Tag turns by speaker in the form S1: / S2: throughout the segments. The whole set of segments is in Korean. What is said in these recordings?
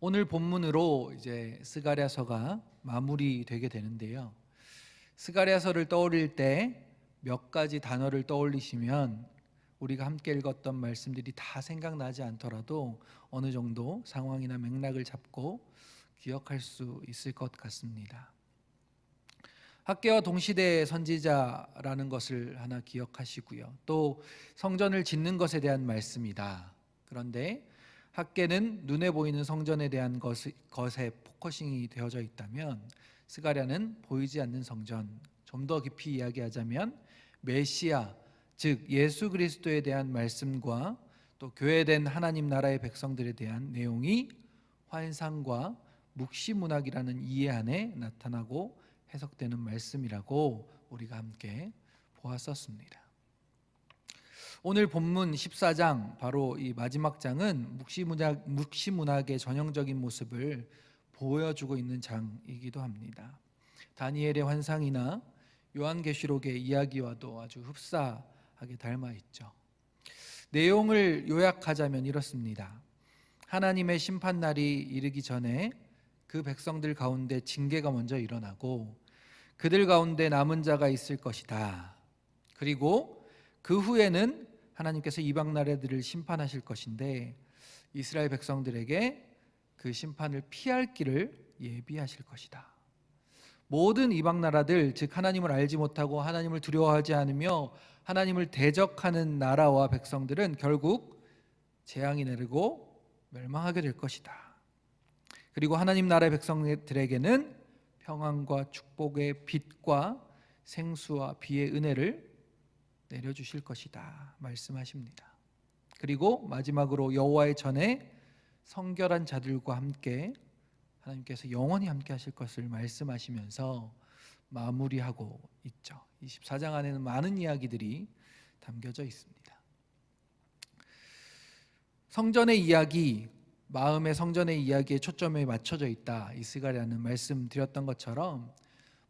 S1: 오늘 본문으로 이제 스가랴서가 마무리되게 되는데요. 스가랴서를 떠올릴 때 몇 가지 단어를 떠올리시면 우리가 함께 읽었던 말씀들이 다 생각나지 않더라도 어느 정도 상황이나 맥락을 잡고 기억할 수 있을 것 같습니다. 학개와 동시대의 선지자라는 것을 하나 기억하시고요. 또 성전을 짓는 것에 대한 말씀이다. 그런데 학개는 눈에 보이는 성전에 대한 것에 포커싱이 되어져 있다면 스가랴는 보이지 않는 성전, 좀 더 깊이 이야기하자면 메시아, 즉 예수 그리스도에 대한 말씀과 또 교회된 하나님 나라의 백성들에 대한 내용이 환상과 묵시문학이라는 이해 안에 나타나고 해석되는 말씀이라고 우리가 함께 보았었습니다. 오늘 본문 14장, 바로 이 마지막 장은 묵시문학의 전형적인 모습을 보여주고 있는 장이기도 합니다. 다니엘의 환상이나 요한계시록의 이야기와도 아주 흡사하게 닮아 있죠. 내용을 요약하자면 이렇습니다. 하나님의 심판날이 이르기 전에 그 백성들 가운데 징계가 먼저 일어나고 그들 가운데 남은 자가 있을 것이다. 그리고 그 후에는 하나님께서 이방 나라들을 심판하실 것인데 이스라엘 백성들에게 그 심판을 피할 길을 예비하실 것이다. 모든 이방 나라들, 즉 하나님을 알지 못하고 하나님을 두려워하지 않으며 하나님을 대적하는 나라와 백성들은 결국 재앙이 내리고 멸망하게 될 것이다. 그리고 하나님 나라의 백성들에게는 평안과 축복의 빛과 생수와 비의 은혜를 내려주실 것이다 말씀하십니다. 그리고 마지막으로 여호와의 전에 성결한 자들과 함께 하나님께서 영원히 함께 하실 것을 말씀하시면서 마무리하고 있죠. 24장 안에는 많은 이야기들이 담겨져 있습니다. 성전의 이야기, 마음의 성전의 이야기에 초점이 맞춰져 있다. 이스가랴는 말씀드렸던 것처럼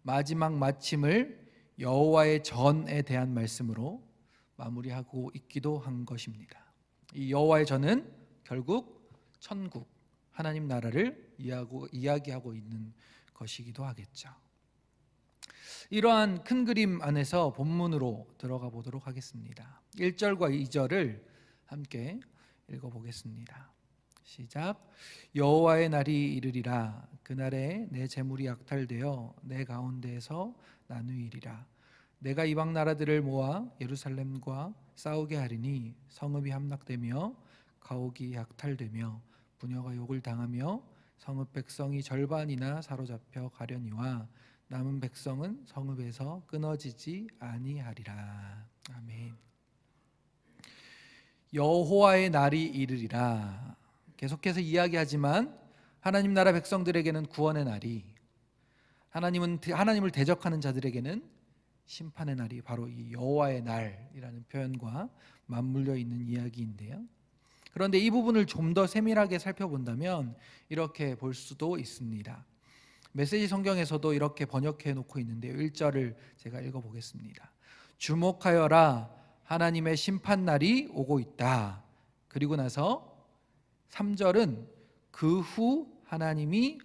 S1: 마지막 마침을 여호와의 전에 대한 말씀으로 마무리하고 있기도 한 것입니다. 이 여호와의 전은 결국 천국, 하나님 나라를 이야기하고 있는 것이기도 하겠죠. 이러한 큰 그림 안에서 본문으로 들어가 보도록 하겠습니다. 1절과 2절을 함께 읽어보겠습니다. 시작. 여호와의 날이 이르리라. 그날에 내 재물이 약탈되어 내 가운데에서 나누이리라. 내가 이방 나라들을 모아 예루살렘과 싸우게 하리니 성읍이 함락되며 가옥이 약탈되며 부녀가 욕을 당하며 성읍 백성이 절반이나 사로잡혀 가려니와 남은 백성은 성읍에서 끊어지지 아니하리라. 아멘. 여호와의 날이 이르리라. 계속해서 이야기하지만 하나님 나라 백성들에게는 구원의 날이, 하나님을 대적하는 자들에게는 심판의 날이 바로 이 여호와의 날이라는 표현과 맞물려 있는 이야기인데요. 그런데 이 부분을 좀 더 세밀하게 살펴본다면 이렇게 볼 수도 있습니다. 메시지 성경에서도 이렇게 번역해 놓고 있는데요. 1절을 제가 읽어보겠습니다. 주목하여라, 하나님의 심판날이 오고 있다. 그리고 나서 3절은 그 후 하나님이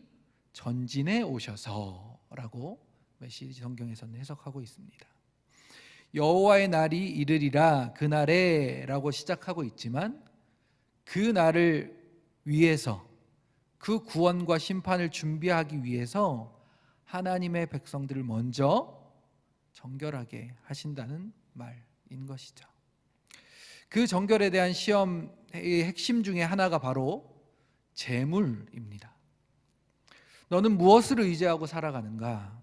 S1: 전진해 오셔서 라고 메시지 성경에서는 해석하고 있습니다. 여호와의 날이 이르리라, 그날에 라고 시작하고 있지만 그 날을 위해서, 그 구원과 심판을 준비하기 위해서 하나님의 백성들을 먼저 정결하게 하신다는 말인 것이죠. 그 정결에 대한 시험의 핵심 중에 하나가 바로 재물입니다. 너는 무엇을 의지하고 살아가는가?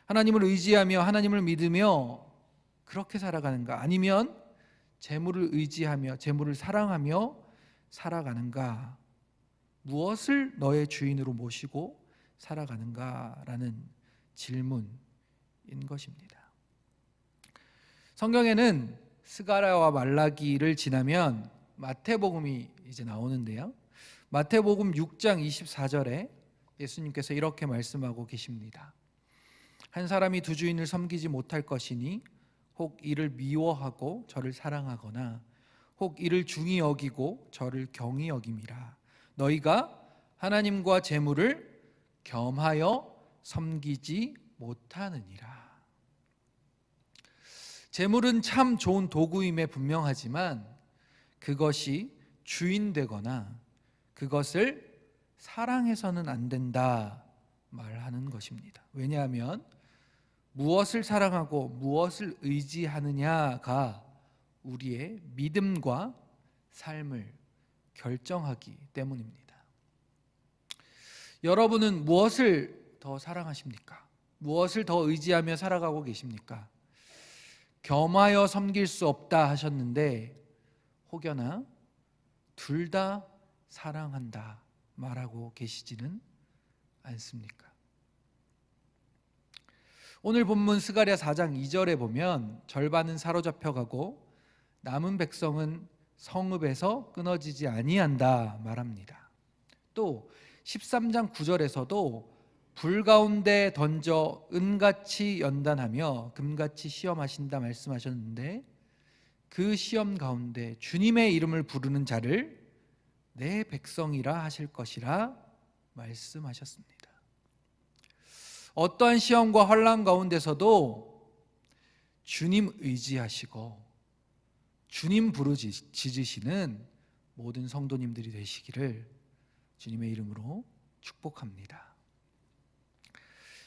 S1: 하나님을 의지하며 하나님을 믿으며 그렇게 살아가는가? 아니면 재물을 의지하며 재물을 사랑하며 살아가는가? 무엇을 너의 주인으로 모시고 살아가는가라는 질문인 것입니다. 성경에는 스가랴와 말라기를 지나면 마태복음이 이제 나오는데요. 마태복음 6장 24절에 예수님께서 이렇게 말씀하고 계십니다. 한 사람이 두 주인을 섬기지 못할 것이니 혹 이를 미워하고 저를 사랑하거나 혹 이를 중히 여기고 저를 경히 여김이라. 너희가 하나님과 재물을 겸하여 섬기지 못하느니라. 재물은 참 좋은 도구임에 분명하지만 그것이 주인 되거나 그것을 사랑해서는 안 된다 말하는 것입니다. 왜냐하면 무엇을 사랑하고 무엇을 의지하느냐가 우리의 믿음과 삶을 결정하기 때문입니다. 여러분은 무엇을 더 사랑하십니까? 무엇을 더 의지하며 살아가고 계십니까? 겸하여 섬길 수 없다 하셨는데 혹여나 둘 다 사랑한다 말하고 계시지는 않습니까? 오늘 본문 스가랴 4장 2절에 보면 절반은 사로잡혀 가고 남은 백성은 성읍에서 끊어지지 아니한다 말합니다. 또 13장 9절에서도 불 가운데 던져 은같이 연단하며 금같이 시험하신다 말씀하셨는데 그 시험 가운데 주님의 이름을 부르는 자를 내 백성이라 하실 것이라 말씀하셨습니다. 어떠한 시험과 환난 가운데서도 주님 의지하시고 주님 부르짖으시는 모든 성도님들이 되시기를 주님의 이름으로 축복합니다.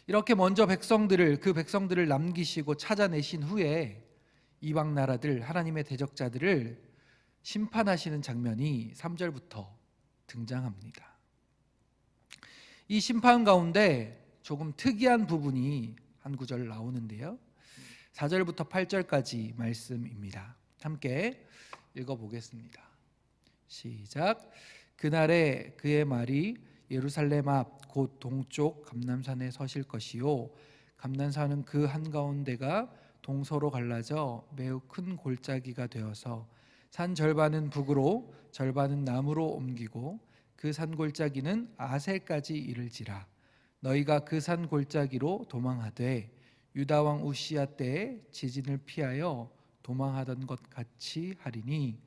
S1: 이렇게 먼저 그 백성들을 남기시고 찾아내신 후에 이방 나라들 하나님의 대적자들을 심판하시는 장면이 3절부터 등장합니다. 이 심판 가운데 조금 특이한 부분이 한 구절 나오는데요. 4절부터 8절까지 말씀입니다. 함께 읽어보겠습니다. 시작. 그날에 그의 말이 예루살렘 앞 곧 동쪽 감람산에 서실 것이요 감람산은 그 한가운데가 동서로 갈라져 매우 큰 골짜기가 되어서 산 절반은 북으로 절반은 남으로 옮기고 그 산 골짜기는 아셀까지 이를지라. 너희가 그 산 골짜기로 도망하되 유다 왕 우시야 때에 지진을 피하여 도망하던 것 같이 하리니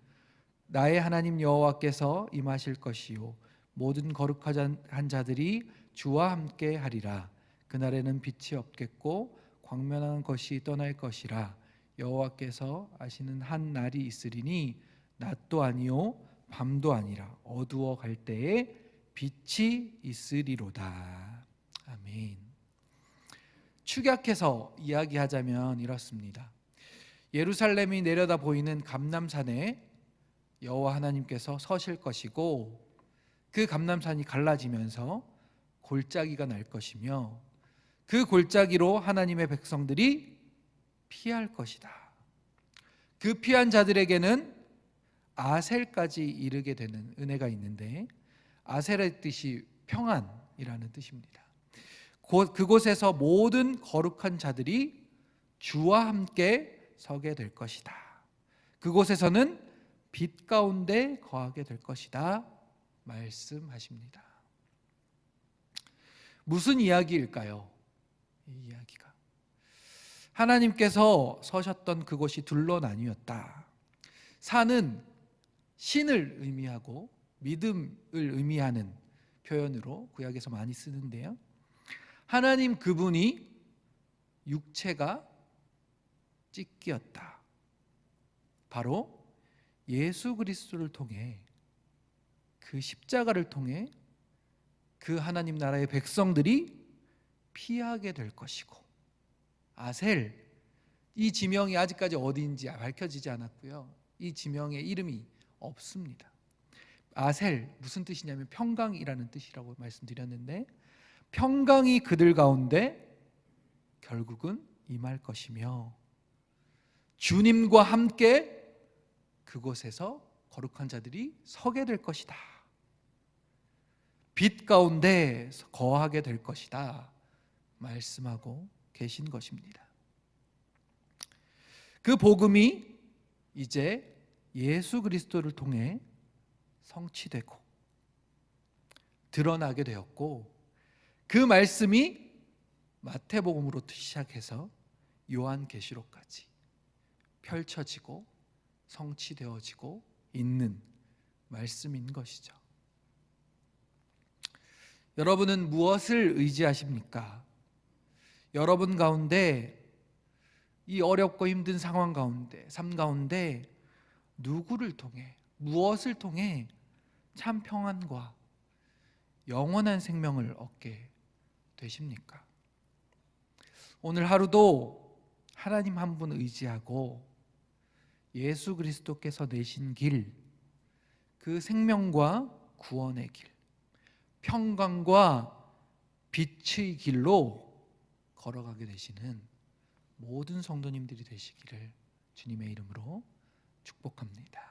S1: 나의 하나님 여호와께서 임하실 것이요 모든 거룩한 자들이 주와 함께 하리라. 그날에는 빛이 없겠고 광명한 것이 떠날 것이라. 여호와께서 아시는 한 날이 있으리니 낮도 아니요 밤도 아니라 어두워 갈 때에 빛이 있으리로다. 아멘. 축약해서 이야기하자면 이렇습니다. 예루살렘이 내려다 보이는 감람산에 여호와 하나님께서 서실 것이고 그 감람산이 갈라지면서 골짜기가 날 것이며 그 골짜기로 하나님의 백성들이 피할 것이다. 그 피한 자들에게는 아셀까지 이르게 되는 은혜가 있는데 아셀의 뜻이 평안이라는 뜻입니다. 그곳에서 모든 거룩한 자들이 주와 함께 서게 될 것이다. 그곳에서는 빛 가운데 거하게 될 것이다 말씀하십니다. 무슨 이야기일까요? 이 이야기가 하나님께서 서셨던 그곳이 둘로 나뉘었다. 산은 신을 의미하고 믿음을 의미하는 표현으로 구약에서 많이 쓰는데요. 하나님 그분이 육체가 찢기었다. 바로 예수 그리스도를 통해 그 십자가를 통해 그 하나님 나라의 백성들이 피하게 될 것이고 아셀 이 지명이 아직까지 어디인지 밝혀지지 않았고요. 이 지명의 이름이 없습니다. 아셀 무슨 뜻이냐면 평강이라는 뜻이라고 말씀드렸는데 평강이 그들 가운데 결국은 임할 것이며 주님과 함께 그곳에서 거룩한 자들이 서게 될 것이다. 빛 가운데 거하게 될 것이다 말씀하고 계신 것입니다. 그 복음이 이제 예수 그리스도를 통해 성취되고 드러나게 되었고 그 말씀이 마태복음으로부터 시작해서 요한계시록까지 펼쳐지고 성취되어지고 있는 말씀인 것이죠. 여러분은 무엇을 의지하십니까? 여러분 가운데 이 어렵고 힘든 상황 가운데, 삶 가운데 누구를 통해, 무엇을 통해 참 평안과 영원한 생명을 얻게 되십니까? 오늘 하루도 하나님 한 분 의지하고 예수 그리스도께서 내신 길, 그 생명과 구원의 길, 평강과 빛의 길로 걸어가게 되시는 모든 성도님들이 되시기를 주님의 이름으로 축복합니다.